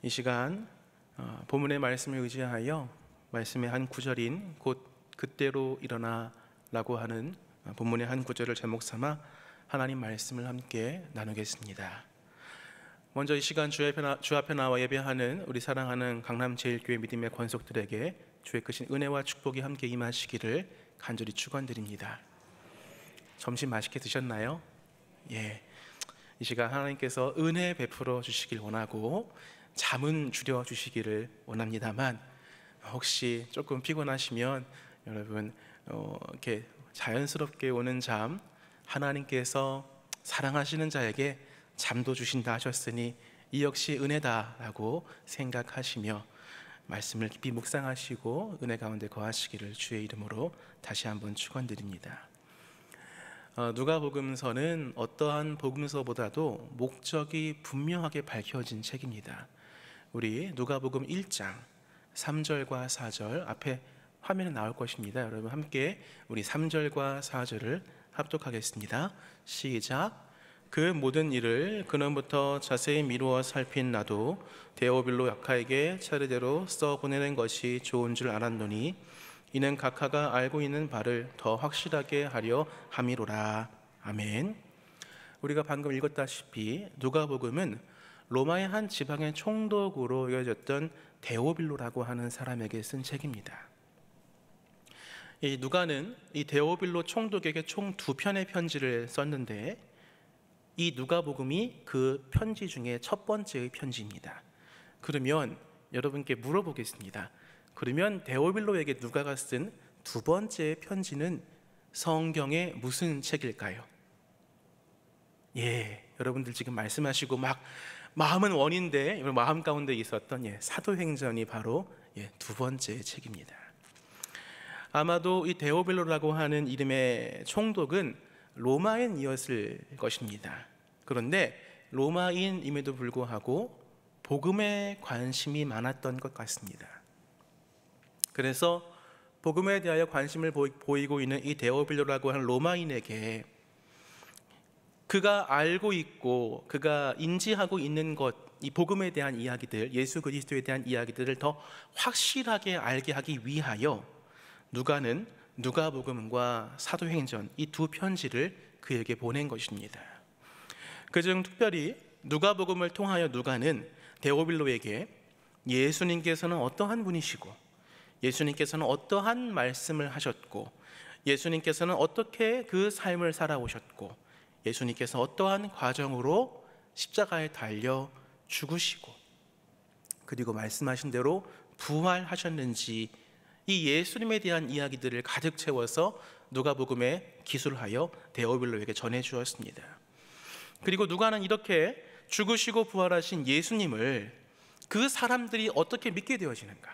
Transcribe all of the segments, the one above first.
이 시간 본문의 말씀을 의지하여 말씀의 한 구절인 곧 그때로 일어나 라고 하는 본문의 한 구절을 제목 삼아 하나님 말씀을 함께 나누겠습니다. 먼저 이 시간 주 앞에 나와 예배하는 우리 사랑하는 강남제일교회 믿음의 권속들에게 주의 크신 은혜와 축복이 함께 임하시기를 간절히 축원드립니다. 점심 맛있게 드셨나요? 예. 이 시간 하나님께서 은혜 베풀어 주시길 원하고 잠은 줄여 주시기를 원합니다만, 혹시 조금 피곤하시면 여러분 이렇게 자연스럽게 오는 잠, 하나님께서 사랑하시는 자에게 잠도 주신다 하셨으니 이 역시 은혜다라고 생각하시며 말씀을 깊이 묵상하시고 은혜 가운데 거하시기를 주의 이름으로 다시 한번 축원드립니다. 누가복음서는 어떠한 복음서보다도 목적이 분명하게 밝혀진 책입니다. 우리 누가복음 1장 3절과 4절 앞에 화면에 나올 것입니다. 여러분 함께 우리 3절과 4절을 합독하겠습니다. 시작. 그 모든 일을 그놈부터 자세히 미루어 살핀 나도 데오빌로 약하에게 차례대로 써보내는 것이 좋은 줄 알았노니 이는 각하가 알고 있는 바를 더 확실하게 하려 함이로라. 아멘. 우리가 방금 읽었다시피 누가복음은 로마의 한 지방의 총독으로 여겨졌던 데오빌로라고 하는 사람에게 쓴 책입니다. 이 누가는 이 데오빌로 총독에게 총 2편의 편지를 썼는데 이 누가복음이 그 편지 중에 첫 번째의 편지입니다. 그러면 여러분께 물어보겠습니다. 그러면 데오빌로에게 누가가 쓴 두 번째 편지는 성경의 무슨 책일까요? 예, 여러분들 지금 말씀하시고 막 마음은 원인데 마음 가운데 있었던 사도행전이 바로 두 번째 책입니다. 아마도 이 데오빌로라고 하는 이름의 총독은 로마인이었을 것입니다. 그런데 로마인임에도 불구하고 복음에 관심이 많았던 것 같습니다. 그래서 복음에 대하여 관심을 보이고 있는 이 데오빌로라고 하는 로마인에게 그가 알고 있고 그가 인지하고 있는 것, 이 복음에 대한 이야기들, 예수 그리스도에 대한 이야기들을 더 확실하게 알게 하기 위하여 누가는 누가복음과 사도행전 이 두 편지를 그에게 보낸 것입니다. 그중 특별히 누가복음을 통하여 누가는 데오빌로에게 예수님께서는 어떠한 분이시고 예수님께서는 어떠한 말씀을 하셨고 예수님께서는 어떻게 그 삶을 살아오셨고 예수님께서 어떠한 과정으로 십자가에 달려 죽으시고 그리고 말씀하신 대로 부활하셨는지 이 예수님에 대한 이야기들을 가득 채워서 누가복음에 기술하여 데오빌로에게 전해주었습니다. 그리고 누가는 이렇게 죽으시고 부활하신 예수님을 그 사람들이 어떻게 믿게 되어지는가,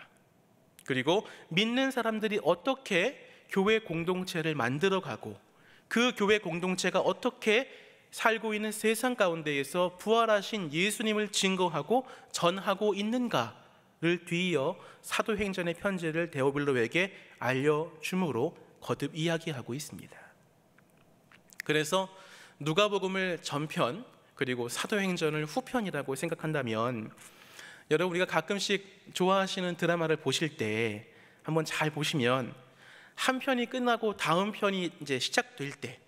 그리고 믿는 사람들이 어떻게 교회 공동체를 만들어가고 그 교회 공동체가 어떻게 살고 있는 세상 가운데에서 부활하신 예수님을 증거하고 전하고 있는가를 뒤이어 사도행전의 편지를 데오빌로에게 알려줌으로 거듭 이야기하고 있습니다. 그래서 누가복음을 전편 그리고 사도행전을 후편이라고 생각한다면 여러분 우리가 가끔씩 좋아하시는 드라마를 보실 때 한번 잘 보시면 한 편이 끝나고 다음 편이 이제 시작될 때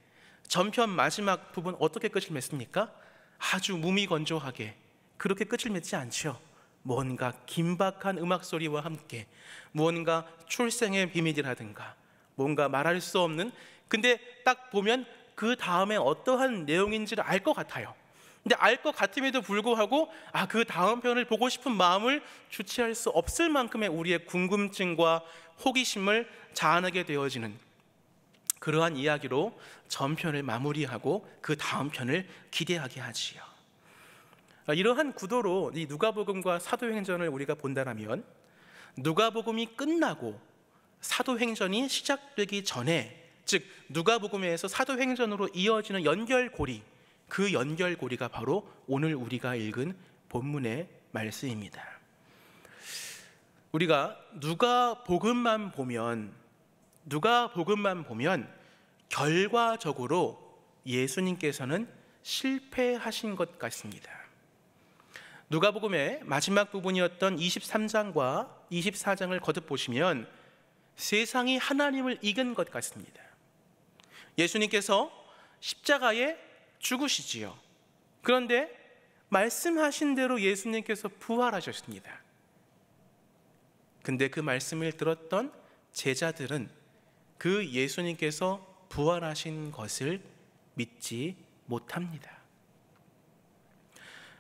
전편 마지막 부분 어떻게 끝을 맺습니까? 아주 무미건조하게 그렇게 끝을 맺지 않죠. 뭔가 긴박한 음악 소리와 함께 무언가 출생의 비밀이라든가 뭔가 말할 수 없는, 근데 딱 보면 그 다음에 어떠한 내용인지를 알 것 같아요. 근데 알 것 같음에도 불구하고 그 다음 편을 보고 싶은 마음을 주체할 수 없을 만큼의 우리의 궁금증과 호기심을 자아내게 되어지는 그러한 이야기로 전편을 마무리하고 그 다음 편을 기대하게 하지요. 이러한 구도로 이 누가복음과 사도행전을 우리가 본다면 누가복음이 끝나고 사도행전이 시작되기 전에, 즉 누가복음에서 사도행전으로 이어지는 연결고리, 그 연결고리가 바로 오늘 우리가 읽은 본문의 말씀입니다. 우리가 누가복음만 보면 결과적으로 예수님께서는 실패하신 것 같습니다. 누가복음의 마지막 부분이었던 23장과 24장을 거듭 보시면 세상이 하나님을 이긴 것 같습니다. 예수님께서 십자가에 죽으시지요. 그런데 말씀하신 대로 예수님께서 부활하셨습니다. 근데 그 말씀을 들었던 제자들은 그 예수님께서 부활하신 것을 믿지 못합니다.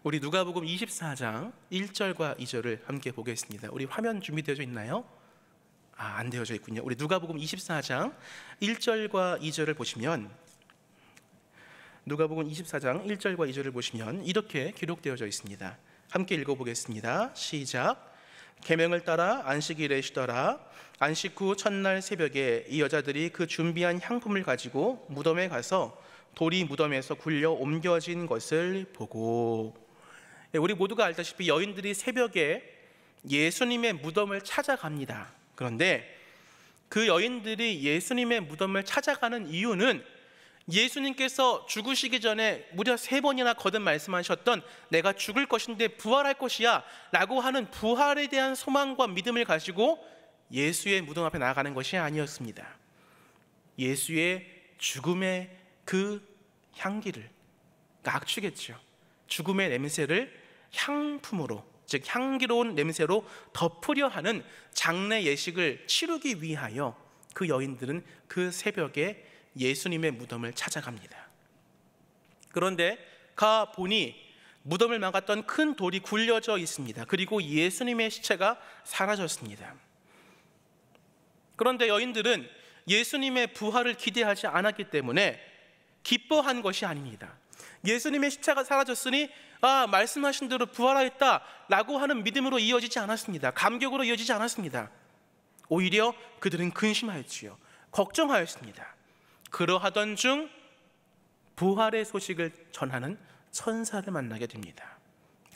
우리 누가복음 24장 1절과 2절을 함께 보겠습니다. 우리 화면 준비되어 있나요? 안 되어져 있군요. 우리 누가복음 24장 1절과 2절을 보시면, 누가복음 24장 1절과 2절을 보시면 이렇게 기록되어져 있습니다. 함께 읽어보겠습니다. 시작. 계명을 따라 안식일에 쉬더라. 안식 후 첫날 새벽에 이 여자들이 그 준비한 향품을 가지고 무덤에 가서 돌이 무덤에서 굴려 옮겨진 것을 보고, 우리 모두가 알다시피 여인들이 새벽에 예수님의 무덤을 찾아갑니다. 그런데 그 여인들이 예수님의 무덤을 찾아가는 이유는 예수님께서 죽으시기 전에 무려 3번이나 거듭 말씀하셨던 내가 죽을 것인데 부활할 것이야 라고 하는 부활에 대한 소망과 믿음을 가지고 예수의 무덤 앞에 나아가는 것이 아니었습니다. 예수의 죽음의 그 향기를, 악취겠죠. 죽음의 냄새를 향품으로, 즉 향기로운 냄새로 덮으려 하는 장례 예식을 치르기 위하여 그 여인들은 그 새벽에 예수님의 무덤을 찾아갑니다. 그런데 가 보니 무덤을 막았던 큰 돌이 굴려져 있습니다. 그리고 예수님의 시체가 사라졌습니다. 그런데 여인들은 예수님의 부활을 기대하지 않았기 때문에 기뻐한 것이 아닙니다. 예수님의 시체가 사라졌으니 말씀하신 대로 부활하였다 라고 하는 믿음으로 이어지지 않았습니다. 감격으로 이어지지 않았습니다. 오히려 그들은 근심하였지요. 걱정하였습니다. 그러하던 중 부활의 소식을 전하는 천사를 만나게 됩니다.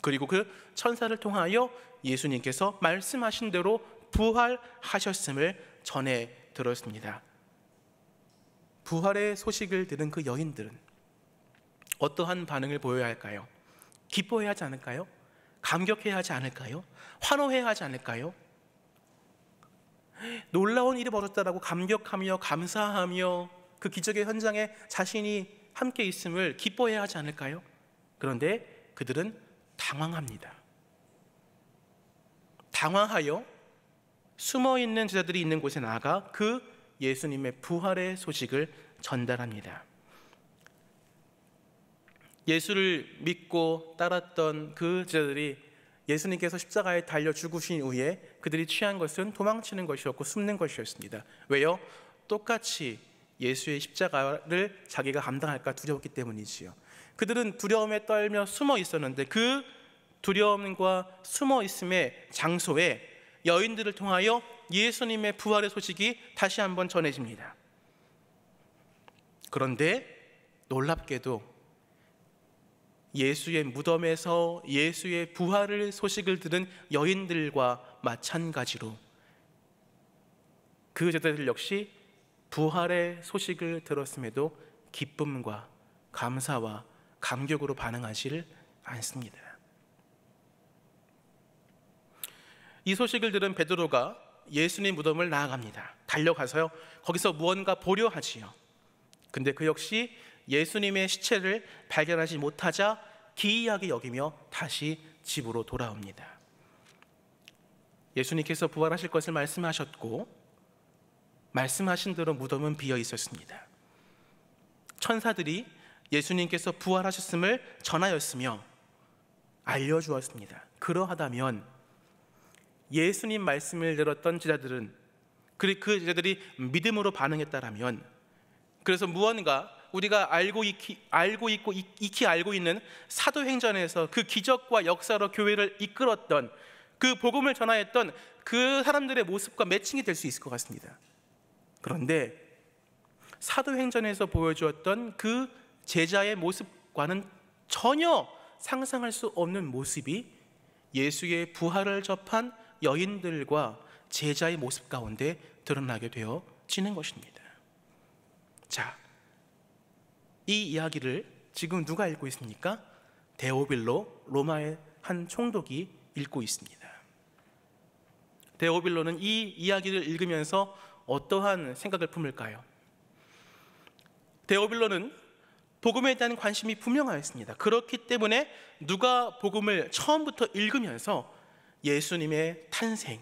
그리고 그 천사를 통하여 예수님께서 말씀하신 대로 부활하셨음을 전해 들었습니다. 부활의 소식을 들은 그 여인들은 어떠한 반응을 보여야 할까요? 기뻐해야 하지 않을까요? 감격해야 하지 않을까요? 환호해야 하지 않을까요? 놀라운 일이 벌어졌다라고 감격하며 감사하며 그 기적의 현장에 자신이 함께 있음을 기뻐해야 하지 않을까요? 그런데 그들은 당황합니다. 당황하여 숨어있는 제자들이 있는 곳에 나아가 그 예수님의 부활의 소식을 전달합니다. 예수를 믿고 따랐던 그 제자들이 예수님께서 십자가에 달려 죽으신 후에 그들이 취한 것은 도망치는 것이었고 숨는 것이었습니다. 왜요? 똑같이 예수의 십자가를 자기가 감당할까 두려웠기 때문이지요. 그들은 두려움에 떨며 숨어 있었는데 그 두려움과 숨어 있음의 장소에 여인들을 통하여 예수님의 부활의 소식이 다시 한번 전해집니다. 그런데 놀랍게도 예수의 무덤에서 예수의 부활의 소식을 들은 여인들과 마찬가지로 그 제자들 역시 부활의 소식을 들었음에도 기쁨과 감사와 감격으로 반응하지를 않습니다. 이 소식을 들은 베드로가 예수님 무덤을 나아갑니다. 달려가서요, 거기서 무언가 보려 하지요. 근데 그 역시 예수님의 시체를 발견하지 못하자 기이하게 여기며 다시 집으로 돌아옵니다. 예수님께서 부활하실 것을 말씀하셨고 말씀하신 대로 무덤은 비어 있었습니다. 천사들이 예수님께서 부활하셨음을 전하였으며 알려주었습니다. 그러하다면 예수님 말씀을 들었던 제자들은, 그 제자들이 믿음으로 반응했다라면, 그래서 무언가 우리가 알고 있는 사도행전에서 그 기적과 역사로 교회를 이끌었던, 그 복음을 전하였던 그 사람들의 모습과 매칭이 될 수 있을 것 같습니다. 그런데 사도행전에서 보여주었던 그 제자의 모습과는 전혀 상상할 수 없는 모습이 예수의 부활을 접한 여인들과 제자의 모습 가운데 드러나게 되어지는 것입니다. 자, 이 이야기를 지금 누가 읽고 있습니까? 데오빌로 로마의 한 총독이 읽고 있습니다. 데오빌로는 이 이야기를 읽으면서 어떠한 생각을 품을까요? 데오빌로는 복음에 대한 관심이 분명하였습니다. 그렇기 때문에 누가복음을 처음부터 읽으면서 예수님의 탄생,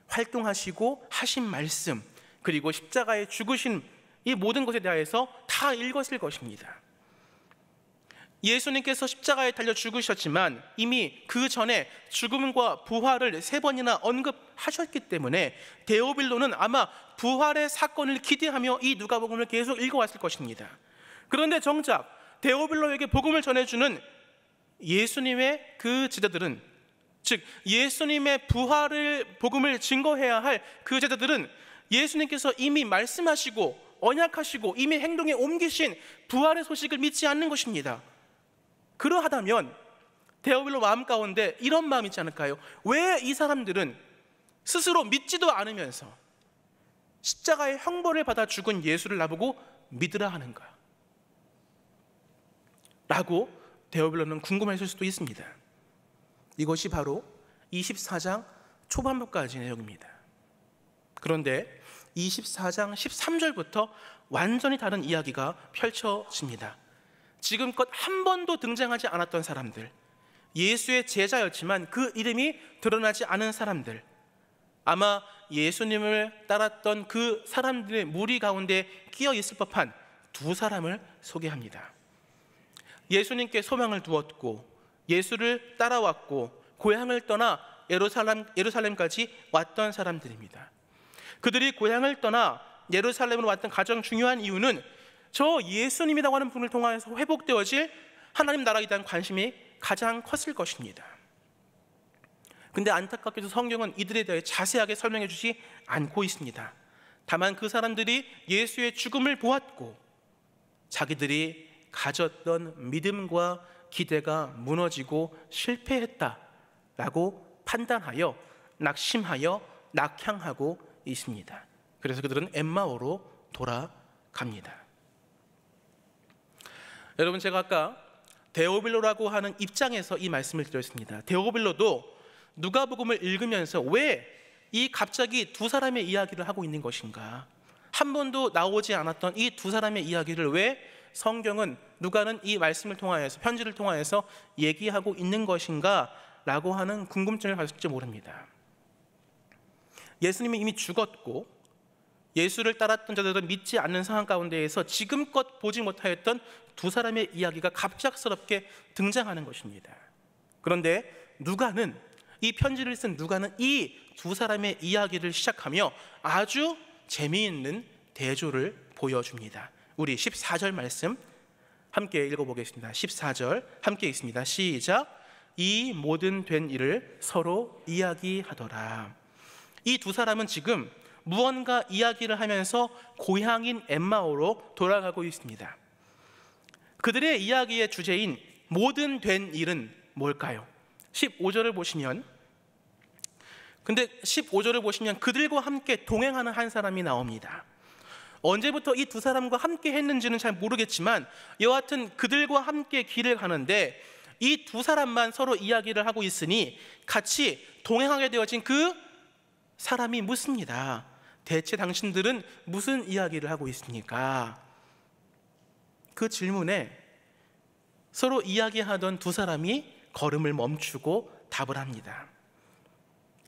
활동하시고 하신 말씀, 그리고 십자가에 죽으신 이 모든 것에 대해서 다 읽었을 것입니다. 예수님께서 십자가에 달려 죽으셨지만 이미 그 전에 죽음과 부활을 3번이나 언급하셨기 때문에 데오빌로는 아마 부활의 사건을 기대하며 이 누가복음을 계속 읽어왔을 것입니다. 그런데 정작 데오빌로에게 복음을 전해주는 예수님의 그 제자들은, 즉 예수님의 복음을 증거해야 할 그 제자들은 예수님께서 이미 말씀하시고 언약하시고 이미 행동에 옮기신 부활의 소식을 믿지 않는 것입니다. 그러하다면 데오빌로 마음 가운데 이런 마음이 있지 않을까요? 왜 이 사람들은 스스로 믿지도 않으면서 십자가의 형벌을 받아 죽은 예수를 나보고 믿으라 하는가? 라고 데오빌로는 궁금했을 수도 있습니다. 이것이 바로 24장 초반부까지 내용입니다. 그런데 24장 13절부터 완전히 다른 이야기가 펼쳐집니다. 지금껏 한 번도 등장하지 않았던 사람들, 예수의 제자였지만 그 이름이 드러나지 않은 사람들, 아마 예수님을 따랐던 그 사람들의 무리 가운데 끼어 있을 법한 2사람을 소개합니다. 예수님께 소망을 두었고 예수를 따라왔고 고향을 떠나 예루살렘까지 왔던 사람들입니다. 그들이 고향을 떠나 예루살렘으로 왔던 가장 중요한 이유는 저 예수님이라고 하는 분을 통해서 회복되어질 하나님 나라에 대한 관심이 가장 컸을 것입니다. 근데 안타깝게도 성경은 이들에 대해 자세하게 설명해 주지 않고 있습니다. 다만 그 사람들이 예수의 죽음을 보았고 자기들이 가졌던 믿음과 기대가 무너지고 실패했다라고 판단하여 낙심하여 낙향하고 있습니다. 그래서 그들은 엠마오로 돌아갑니다. 여러분, 제가 아까 데오빌로라고 하는 입장에서 이 말씀을 드렸습니다. 데오빌로도 누가복음을 읽으면서 왜 이 갑자기 2사람의 이야기를 하고 있는 것인가, 한 번도 나오지 않았던 이 2사람의 이야기를 왜 성경은, 누가는 이 말씀을 통하여서, 편지를 통하여서 얘기하고 있는 것인가 라고 하는 궁금증을 가질지 모릅니다. 예수님이 이미 죽었고 예수를 따랐던 자들은 믿지 않는 상황 가운데에서 지금껏 보지 못하였던 2사람의 이야기가 갑작스럽게 등장하는 것입니다. 그런데 누가는, 이 편지를 쓴 누가는 이 2사람의 이야기를 시작하며 아주 재미있는 대조를 보여줍니다. 우리 14절 말씀 함께 읽어보겠습니다. 14절 함께 읽습니다. 시작. 이 모든 된 일을 서로 이야기하더라. 이 2사람은 지금 무언가 이야기를 하면서 고향인 엠마오로 돌아가고 있습니다. 그들의 이야기의 주제인 모든 된 일은 뭘까요? 15절을 보시면, 근데 15절을 보시면 그들과 함께 동행하는 한 사람이 나옵니다. 언제부터 이 2사람과 함께 했는지는 잘 모르겠지만 여하튼 그들과 함께 길을 가는데 이 2사람만 서로 이야기를 하고 있으니 같이 동행하게 되어진 그 사람이 묻습니다. 대체 당신들은 무슨 이야기를 하고 있습니까? 그 질문에 서로 이야기하던 2사람이 걸음을 멈추고 답을 합니다.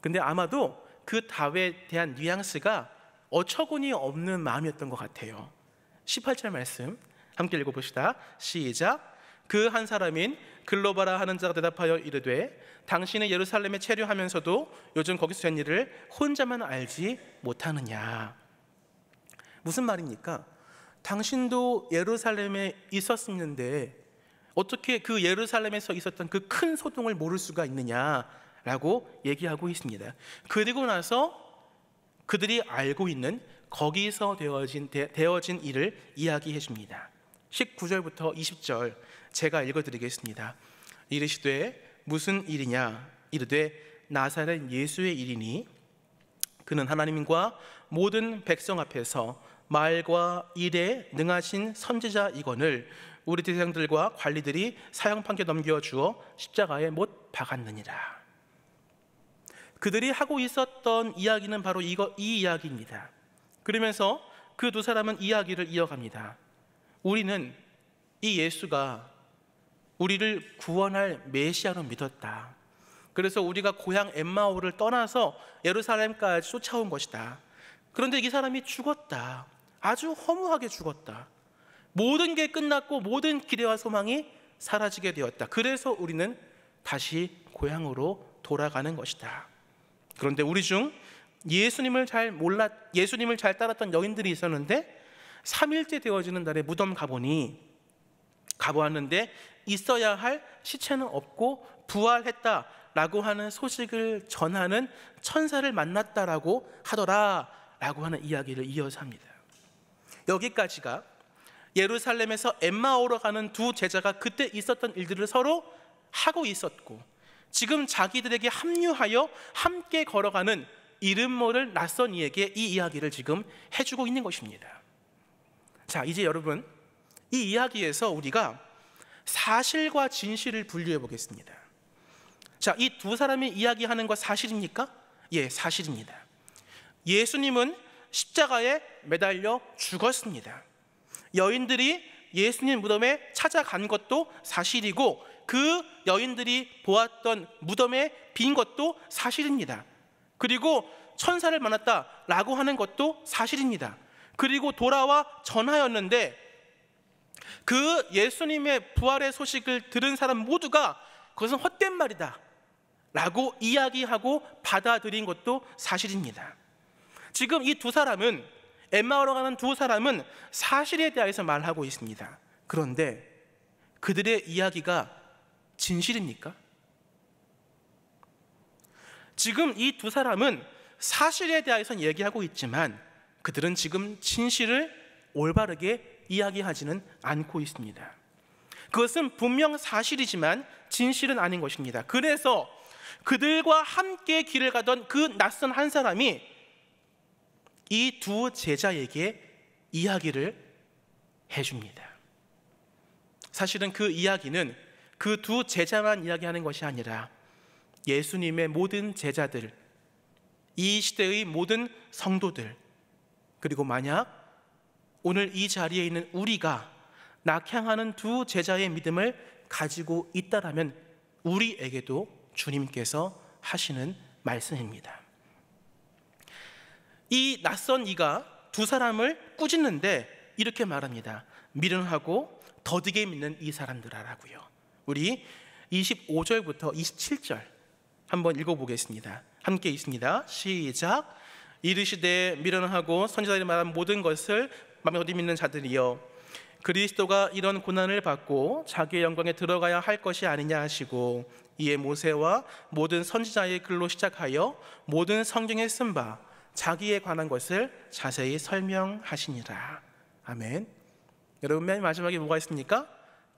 근데 아마도 그 답에 대한 뉘앙스가 어처구니 없는 마음이었던 것 같아요. 18절 말씀 함께 읽어봅시다. 시작. 그 한 사람인 글로바라 하는 자가 대답하여 이르되 당신은 예루살렘에 체류하면서도 요즘 거기서 된 일을 혼자만 알지 못하느냐. 무슨 말입니까? 당신도 예루살렘에 있었는데 어떻게 그 예루살렘에서 있었던 그 큰 소동을 모를 수가 있느냐라고 얘기하고 있습니다. 그리고 나서 그들이 알고 있는 거기서 되어진 일을 이야기해 줍니다. 19절부터 20절 제가 읽어드리겠습니다. 이르시되 무슨 일이냐? 이르되 나사렛 예수의 일이니 그는 하나님과 모든 백성 앞에서 말과 일에 능하신 선지자이거늘 우리 대장들과 관리들이 사형판결 넘겨주어 십자가에 못 박았느니라. 그들이 하고 있었던 이야기는 바로 이 이야기입니다. 그러면서 그 두 사람은 이야기를 이어갑니다. 우리는 이 예수가 우리를 구원할 메시아로 믿었다. 그래서 우리가 고향 엠마오를 떠나서 예루살렘까지 쫓아온 것이다. 그런데 이 사람이 죽었다. 아주 허무하게 죽었다. 모든 게 끝났고 모든 기대와 소망이 사라지게 되었다. 그래서 우리는 다시 고향으로 돌아가는 것이다. 그런데 우리 중 예수님을 잘 따랐던 여인들이 있었는데 3일째 되어지는 날에 무덤 가보았는데 있어야 할 시체는 없고 부활했다라고 하는 소식을 전하는 천사를 만났다라고 하더라라고 하는 이야기를 이어서 합니다. 여기까지가 예루살렘에서 엠마오로 가는 두 제자가 그때 있었던 일들을 서로 하고 있었고, 지금 자기들에게 합류하여 함께 걸어가는 이름 모를 낯선 이에게 이 이야기를 지금 해주고 있는 것입니다. 자, 이제 여러분, 이 이야기에서 우리가 사실과 진실을 분류해 보겠습니다. 자, 이 두 사람이 이야기하는 것 사실입니까? 예, 사실입니다. 예수님은 십자가에 매달려 죽었습니다. 여인들이 예수님 무덤에 찾아간 것도 사실이고, 그 여인들이 보았던 무덤에 빈 것도 사실입니다. 그리고 천사를 만났다라고 하는 것도 사실입니다. 그리고 돌아와 전하였는데 그 예수님의 부활의 소식을 들은 사람 모두가 그것은 헛된 말이다 라고 이야기하고 받아들인 것도 사실입니다. 지금 이 두 사람은, 엠마오로 가는 두 사람은 사실에 대해서 말하고 있습니다. 그런데 그들의 이야기가 진실입니까? 지금 이 두 사람은 사실에 대해서 얘기하고 있지만 그들은 지금 진실을 올바르게 이야기하지는 않고 있습니다. 그것은 분명 사실이지만 진실은 아닌 것입니다. 그래서 그들과 함께 길을 가던 그 낯선 한 사람이 이 두 제자에게 이야기를 해줍니다. 사실은 그 이야기는 그 두 제자만 이야기하는 것이 아니라 예수님의 모든 제자들, 이 시대의 모든 성도들, 그리고 만약 오늘 이 자리에 있는 우리가 낙향하는 두 제자의 믿음을 가지고 있다라면 우리에게도 주님께서 하시는 말씀입니다. 이 낯선 이가 두 사람을 꾸짖는데 이렇게 말합니다. 미련하고 더디게 믿는 이 사람들아라고요. 우리 25절부터 27절 한번 읽어보겠습니다. 함께 있습니다. 시작. 이르시되 미련하고 선지자들이 말한 모든 것을 마음에 더디 믿는 자들이여, 그리스도가 이런 고난을 받고 자기의 영광에 들어가야 할 것이 아니냐 하시고, 이에 모세와 모든 선지자의 글로 시작하여 모든 성경에 쓴 바 자기에 관한 것을 자세히 설명하시니라. 아멘. 여러분, 맨 마지막에 뭐가 있습니까?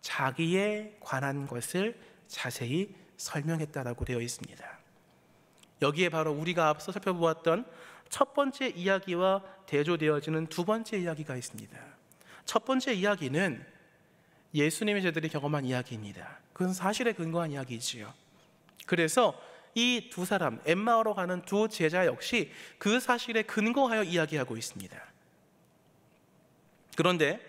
자기에 관한 것을 자세히 설명했다라고 되어 있습니다. 여기에 바로 우리가 앞서 살펴보았던 첫 번째 이야기와 대조되어지는 두 번째 이야기가 있습니다. 첫 번째 이야기는 예수님의 제자들이 경험한 이야기입니다. 그건 사실에 근거한 이야기지요. 그래서 이 두 사람, 엠마오로 가는 두 제자 역시 그 사실에 근거하여 이야기하고 있습니다. 그런데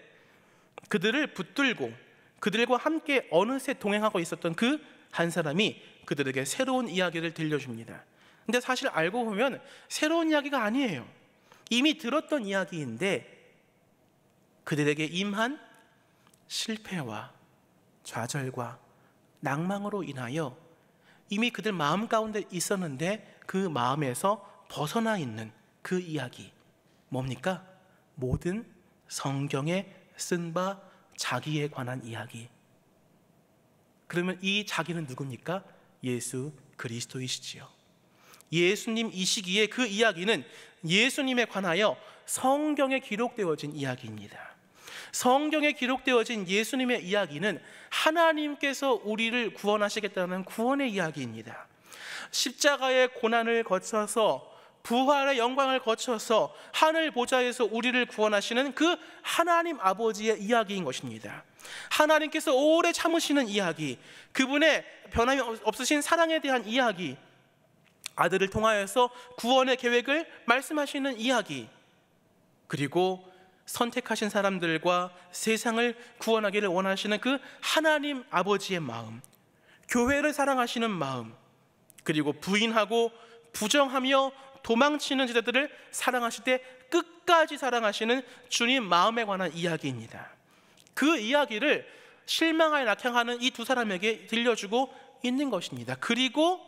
그들을 붙들고 그들과 함께 어느새 동행하고 있었던 그 한 사람이 그들에게 새로운 이야기를 들려줍니다. 근데 사실 알고 보면 새로운 이야기가 아니에요. 이미 들었던 이야기인데 그들에게 임한 실패와 좌절과 낭망으로 인하여 이미 그들 마음 가운데 있었는데 그 마음에서 벗어나 있는 그 이야기, 뭡니까? 모든 성경에 쓴 바 자기에 관한 이야기. 그러면 이 자기는 누굽니까? 예수 그리스도이시지요. 예수님 이 시기에 그 이야기는 예수님에 관하여 성경에 기록되어진 이야기입니다. 성경에 기록되어진 예수님의 이야기는 하나님께서 우리를 구원하시겠다는 구원의 이야기입니다. 십자가의 고난을 거쳐서 부활의 영광을 거쳐서 하늘 보좌에서 우리를 구원하시는 그 하나님 아버지의 이야기인 것입니다. 하나님께서 오래 참으시는 이야기, 그분의 변함이 없으신 사랑에 대한 이야기, 아들을 통하여서 구원의 계획을 말씀하시는 이야기, 그리고 선택하신 사람들과 세상을 구원하기를 원하시는 그 하나님 아버지의 마음, 교회를 사랑하시는 마음, 그리고 부인하고 부정하며 도망치는 제자들을 사랑하실 때 끝까지 사랑하시는 주님 마음에 관한 이야기입니다. 그 이야기를 실망하여 낙향하는 이 두 사람에게 들려주고 있는 것입니다. 그리고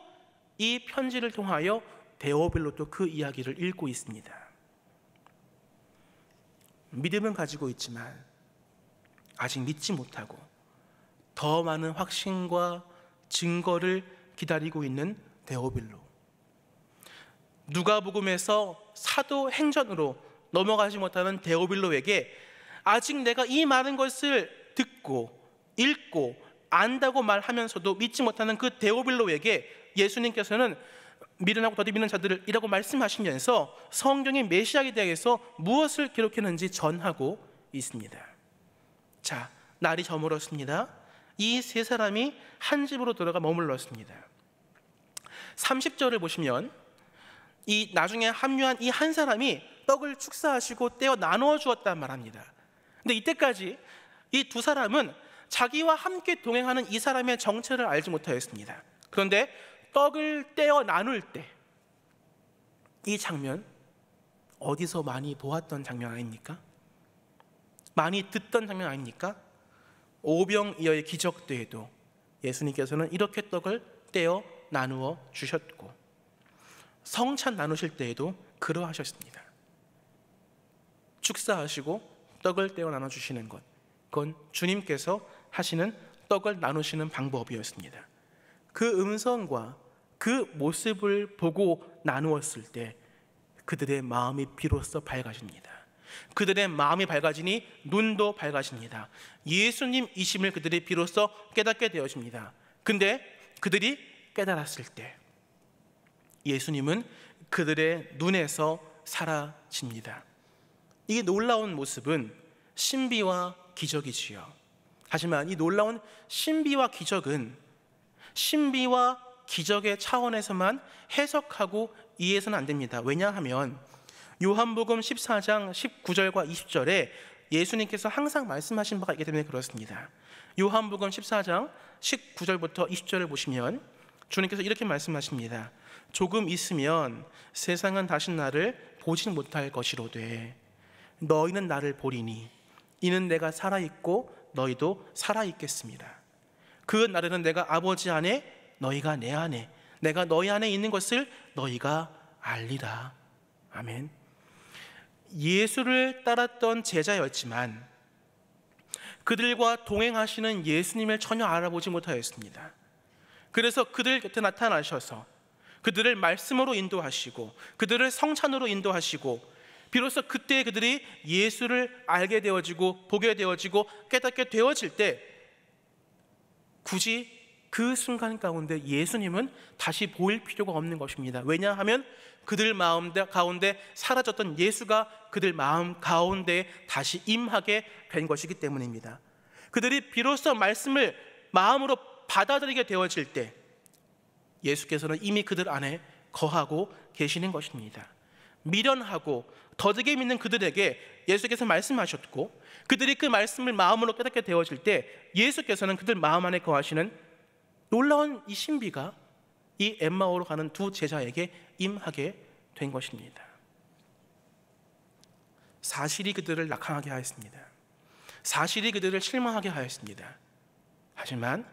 이 편지를 통하여 데오빌로도 그 이야기를 읽고 있습니다. 믿음은 가지고 있지만 아직 믿지 못하고 더 많은 확신과 증거를 기다리고 있는 데오빌로, 누가복음에서 사도행전으로 넘어가지 못하는 데오빌로에게 아직 내가 이 많은 것을 듣고 읽고 안다고 말하면서도 믿지 못하는 그 데오빌로에게 예수님께서는 미련하고 더디미는 자들이라고 말씀하시면서 성경의 메시아에 대해서 무엇을 기록했는지 전하고 있습니다. 자, 날이 저물었습니다. 이 세 사람이 한 집으로 들어가 머물렀습니다. 30절을 보시면 이 나중에 합류한 이 한 사람이 떡을 축사하시고 떼어 나누어 주었단 말합니다. 근데 이때까지 이 두 사람은 자기와 함께 동행하는 이 사람의 정체를 알지 못하였습니다. 그런데 떡을 떼어 나눌 때 이 장면, 어디서 많이 보았던 장면 아닙니까? 많이 듣던 장면 아닙니까? 오병이어의 기적 때에도 예수님께서는 이렇게 떡을 떼어 나누어 주셨고, 성찬 나누실 때에도 그러하셨습니다. 축사하시고 떡을 떼어 나눠주시는 것, 그건 주님께서 하시는 떡을 나누시는 방법이었습니다. 그 음성과 그 모습을 보고 나누었을 때 그들의 마음이 비로소 밝아집니다. 그들의 마음이 밝아지니 눈도 밝아집니다. 예수님이심을 그들이 비로소 깨닫게 되어집니다. 근데 그들이 깨달았을 때 예수님은 그들의 눈에서 사라집니다. 이 놀라운 모습은 신비와 기적이지요. 하지만 이 놀라운 신비와 기적은 신비와 기적의 차원에서만 해석하고 이해해서는 안 됩니다. 왜냐하면 요한복음 14장 19절과 20절에 예수님께서 항상 말씀하신 바가 있기 때문에 그렇습니다. 요한복음 14장 19절부터 20절을 보시면 주님께서 이렇게 말씀하십니다. 조금 있으면 세상은 다시 나를 보지 못할 것이로되 너희는 나를 보리니 이는 내가 살아있고 너희도 살아있겠습니다. 그 날에는 내가 아버지 안에 너희가 내 안에, 내가 너희 안에 있는 것을 너희가 알리라. 아멘. 예수를 따랐던 제자였지만 그들과 동행하시는 예수님을 전혀 알아보지 못하였습니다. 그래서 그들 곁에 나타나셔서 그들을 말씀으로 인도하시고 그들을 성찬으로 인도하시고 비로소 그때 그들이 예수를 알게 되어지고 보게 되어지고 깨닫게 되어질 때 굳이 그 순간 가운데 예수님은 다시 보일 필요가 없는 것입니다. 왜냐하면 그들 마음 가운데 사라졌던 예수가 그들 마음 가운데 다시 임하게 된 것이기 때문입니다. 그들이 비로소 말씀을 마음으로 받아들이게 되어질 때 예수께서는 이미 그들 안에 거하고 계시는 것입니다. 미련하고 더디게 믿는 그들에게 예수께서 말씀하셨고 그들이 그 말씀을 마음으로 깨닫게 되어질 때 예수께서는 그들 마음 안에 거하시는 놀라운 이 신비가 이 엠마오로 가는 두 제자에게 임하게 된 것입니다. 사실이 그들을 낙항하게 하였습니다. 사실이 그들을 실망하게 하였습니다. 하지만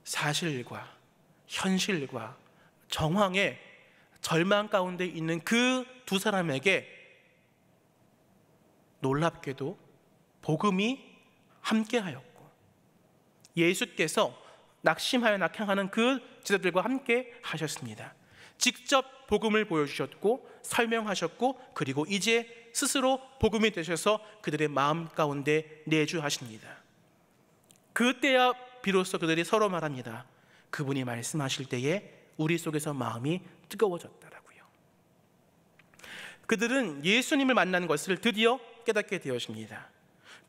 사실과 현실과 정황의 절망 가운데 있는 그 두 사람에게 놀랍게도 복음이 함께하였고 예수께서 낙심하여 낙향하는 그 제자들과 함께 하셨습니다. 직접 복음을 보여주셨고 설명하셨고 그리고 이제 스스로 복음이 되셔서 그들의 마음 가운데 내주하십니다. 그때야 비로소 그들이 서로 말합니다. 그분이 말씀하실 때에 우리 속에서 마음이 뜨거워졌더라고요. 그들은 예수님을 만난 것을 드디어 깨닫게 되었습니다.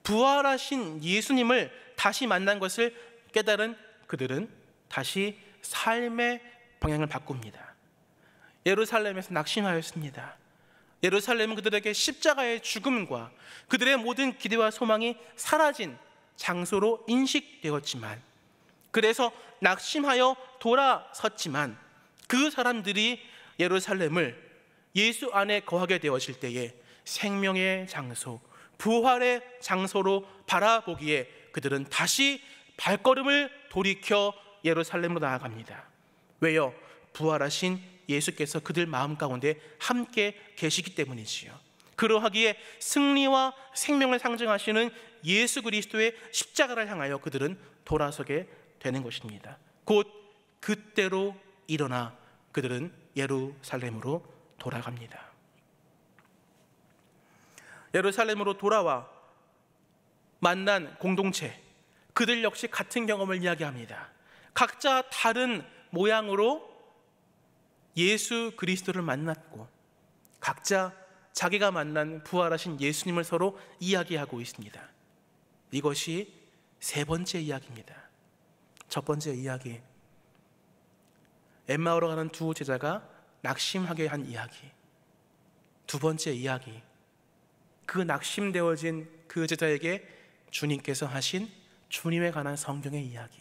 부활하신 예수님을 다시 만난 것을 깨달은 그들은 다시 삶의 방향을 바꿉니다. 예루살렘에서 낙심하였습니다. 예루살렘은 그들에게 십자가의 죽음과 그들의 모든 기대와 소망이 사라진 장소로 인식되었지만, 그래서 낙심하여 돌아섰지만, 그 사람들이 예루살렘을 예수 안에 거하게 되었을 때에 생명의 장소, 부활의 장소로 바라보기에 그들은 다시 발걸음을 돌이켜 예루살렘으로 나아갑니다. 왜요? 부활하신 예수께서 그들 마음 가운데 함께 계시기 때문이지요. 그러하기에 승리와 생명을 상징하시는 예수 그리스도의 십자가를 향하여 그들은 돌아서게 되는 것입니다. 곧 그때로 일어나 그들은 예루살렘으로 돌아갑니다. 예루살렘으로 돌아와 만난 공동체, 그들 역시 같은 경험을 이야기합니다. 각자 다른 모양으로 예수 그리스도를 만났고 각자 자기가 만난 부활하신 예수님을 서로 이야기하고 있습니다. 이것이 세 번째 이야기입니다. 첫 번째 이야기, 엠마오로 가는 두 제자가 낙심하게 한 이야기. 두 번째 이야기, 그 낙심되어진 그 제자에게 주님께서 하신 주님에 관한 성경의 이야기.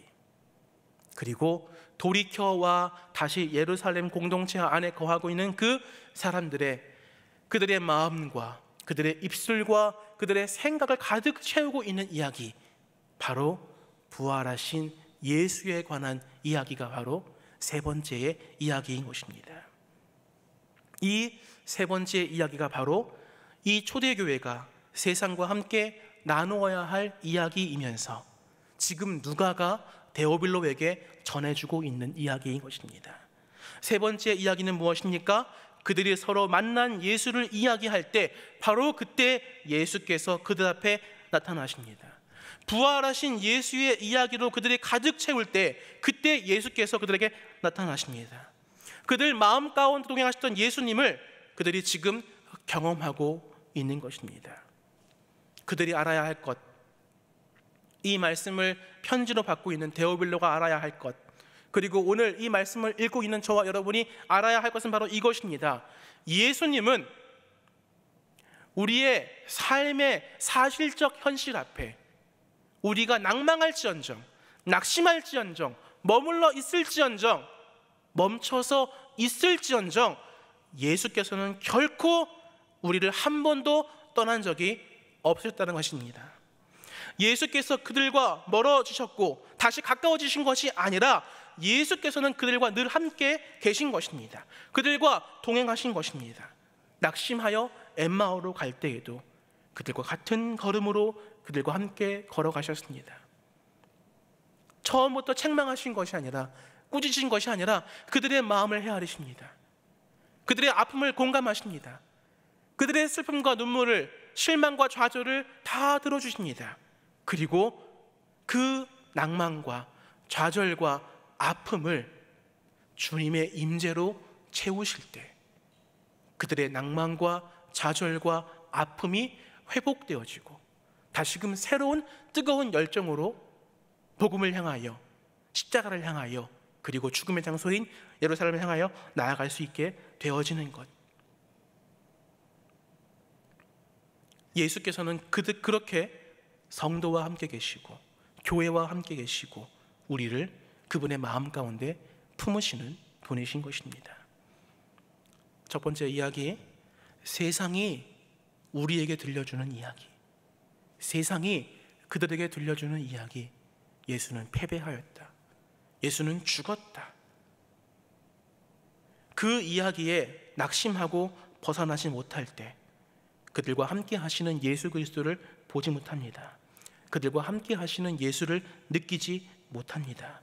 그리고 돌이켜와 다시 예루살렘 공동체 안에 거하고 있는 그 사람들의 그들의 마음과 그들의 입술과 그들의 생각을 가득 채우고 있는 이야기, 바로 부활하신 예수에 관한 이야기가 바로 세 번째의 이야기인 것입니다. 이 세 번째 이야기가 바로 이 초대교회가 세상과 함께 나누어야 할 이야기이면서 지금 누가가 데오빌로에게 전해주고 있는 이야기인 것입니다. 세 번째 이야기는 무엇입니까? 그들이 서로 만난 예수를 이야기할 때 바로 그때 예수께서 그들 앞에 나타나십니다. 부활하신 예수의 이야기로 그들이 가득 채울 때 그때 예수께서 그들에게 나타나십니다. 그들 마음 가운데 동행하셨던 예수님을 그들이 지금 경험하고 있는 것입니다. 그들이 알아야 할 것, 이 말씀을 편지로 받고 있는 데오빌로가 알아야 할 것, 그리고 오늘 이 말씀을 읽고 있는 저와 여러분이 알아야 할 것은 바로 이것입니다. 예수님은 우리의 삶의 사실적 현실 앞에 우리가 낭망할지언정, 낙심할지언정, 머물러 있을지언정, 멈춰서 있을지언정 예수께서는 결코 우리를 한 번도 떠난 적이 없으셨다는 것입니다. 예수께서 그들과 멀어지셨고 다시 가까워지신 것이 아니라 예수께서는 그들과 늘 함께 계신 것입니다. 그들과 동행하신 것입니다. 낙심하여 엠마오로 갈 때에도 그들과 같은 걸음으로 그들과 함께 걸어가셨습니다. 처음부터 책망하신 것이 아니라, 꾸짖으신 것이 아니라 그들의 마음을 헤아리십니다. 그들의 아픔을 공감하십니다. 그들의 슬픔과 눈물을, 실망과 좌절을 다 들어주십니다. 그리고 그 낭만과 좌절과 아픔을 주님의 임재로 채우실 때 그들의 낭만과 좌절과 아픔이 회복되어지고 다시금 새로운 뜨거운 열정으로 복음을 향하여, 십자가를 향하여, 그리고 죽음의 장소인 예루살렘을 향하여 나아갈 수 있게 되어지는 것. 예수께서는 그렇게 성도와 함께 계시고 교회와 함께 계시고 우리를 그분의 마음 가운데 품으시는 분이신 것입니다. 첫 번째 이야기, 세상이 우리에게 들려주는 이야기, 세상이 그들에게 들려주는 이야기. 예수는 패배하였다, 예수는 죽었다. 그 이야기에 낙심하고 벗어나지 못할 때 그들과 함께 하시는 예수 그리스도를 보지 못합니다. 그들과 함께 하시는 예수를 느끼지 못합니다.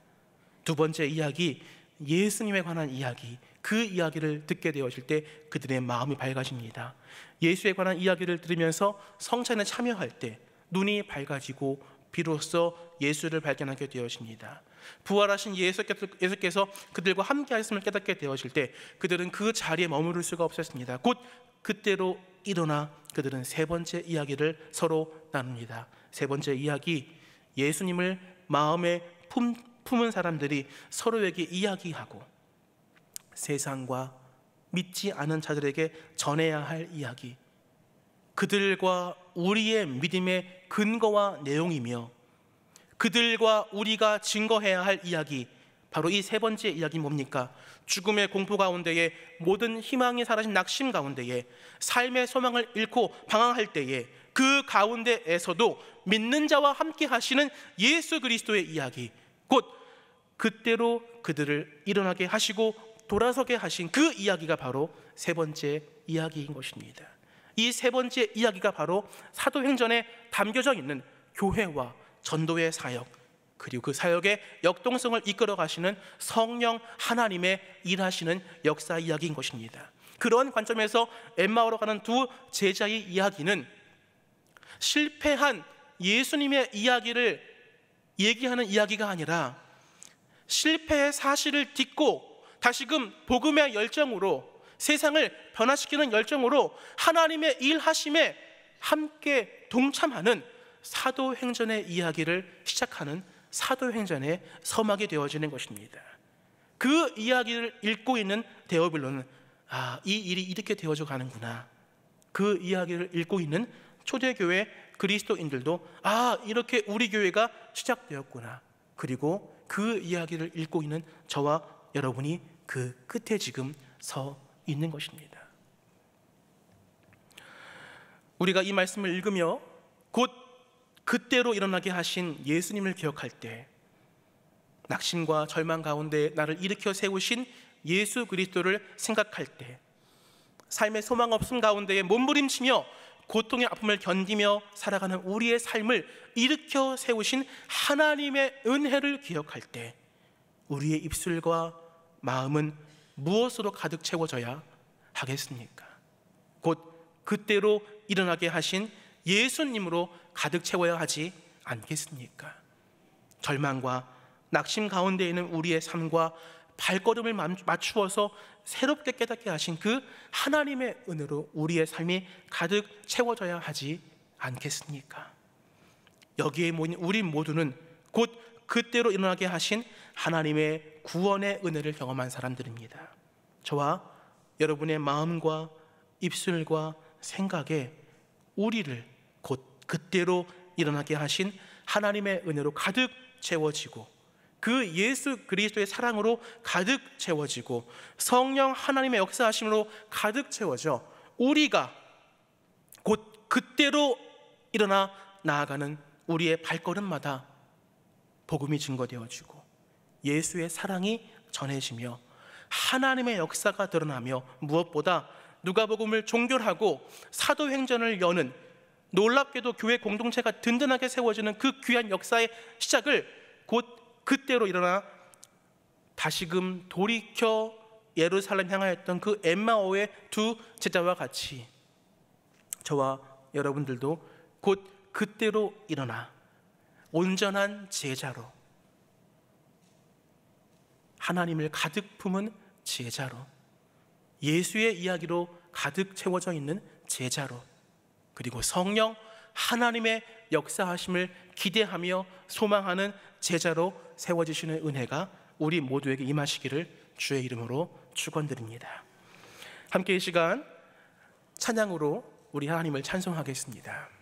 두 번째 이야기, 예수님에 관한 이야기, 그 이야기를 듣게 되어질 때 그들의 마음이 밝아집니다. 예수에 관한 이야기를 들으면서 성찬에 참여할 때 눈이 밝아지고 비로소 예수를 발견하게 되어집니다. 부활하신 예수께서 그들과 함께 하셨음을 깨닫게 되어질 때 그들은 그 자리에 머무를 수가 없었습니다. 곧 그때로 일어나 그들은 세 번째 이야기를 서로 나눕니다. 세 번째 이야기, 예수님을 마음에 품은 사람들이 서로에게 이야기하고 세상과 믿지 않은 자들에게 전해야 할 이야기, 그들과 우리의 믿음의 근거와 내용이며 그들과 우리가 증거해야 할 이야기, 바로 이 세 번째 이야기 뭡니까? 죽음의 공포 가운데에, 모든 희망이 사라진 낙심 가운데에, 삶의 소망을 잃고 방황할 때에 그 가운데에서도 믿는 자와 함께 하시는 예수 그리스도의 이야기, 곧 그때로 그들을 일어나게 하시고 돌아서게 하신 그 이야기가 바로 세 번째 이야기인 것입니다. 이 세 번째 이야기가 바로 사도행전에 담겨져 있는 교회와 전도의 사역, 그리고 그 사역의 역동성을 이끌어 가시는 성령 하나님의 일하시는 역사 이야기인 것입니다. 그런 관점에서 엠마오로 가는 두 제자의 이야기는 실패한 예수님의 이야기를 얘기하는 이야기가 아니라 실패의 사실을 딛고 다시금 복음의 열정으로, 세상을 변화시키는 열정으로 하나님의 일하심에 함께 동참하는 사도행전의 이야기를 시작하는 사도행전의 서막이 되어지는 것입니다. 그 이야기를 읽고 있는 데오빌로는 이 일이 이렇게 되어져 가는구나, 그 이야기를 읽고 있는 초대교회 그리스도인들도 이렇게 우리 교회가 시작되었구나, 그리고 그 이야기를 읽고 있는 저와 여러분이 그 끝에 지금 서 있는 것입니다. 우리가 이 말씀을 읽으며 곧 그때로 일어나게 하신 예수님을 기억할 때, 낙심과 절망 가운데 나를 일으켜 세우신 예수 그리스도를 생각할 때, 삶의 소망 없음 가운데에 몸부림치며 고통의 아픔을 견디며 살아가는 우리의 삶을 일으켜 세우신 하나님의 은혜를 기억할 때 우리의 입술과 마음은 무엇으로 가득 채워져야 하겠습니까? 곧 그때로 일어나게 하신 예수님으로 가득 채워야 하지 않겠습니까? 절망과 낙심 가운데 있는 우리의 삶과 발걸음을 맞추어서 새롭게 깨닫게 하신 그 하나님의 은혜로 우리의 삶이 가득 채워져야 하지 않겠습니까? 여기에 모인 우리 모두는 곧 그때로 일어나게 하신 하나님의 구원의 은혜를 경험한 사람들입니다. 저와 여러분의 마음과 입술과 생각에 우리를 곧 그때로 일어나게 하신 하나님의 은혜로 가득 채워지고, 그 예수 그리스도의 사랑으로 가득 채워지고, 성령 하나님의 역사하심으로 가득 채워져 우리가 곧 그때로 일어나 나아가는 우리의 발걸음마다 복음이 증거되어지고 예수의 사랑이 전해지며 하나님의 역사가 드러나며, 무엇보다 누가복음을 종결하고 사도행전을 여는, 놀랍게도 교회 공동체가 든든하게 세워지는 그 귀한 역사의 시작을 곧 그때로 일어나 다시금 돌이켜 예루살렘 향하였던 그 엠마오의 두 제자와 같이 저와 여러분들도 곧 그때로 일어나 온전한 제자로, 하나님을 가득 품은 제자로, 예수의 이야기로 가득 채워져 있는 제자로, 그리고 성령 하나님의 역사하심을 기대하며 소망하는 제자로 세워지시는 은혜가 우리 모두에게 임하시기를 주의 이름으로 축원드립니다. 함께 이 시간 찬양으로 우리 하나님을 찬송하겠습니다.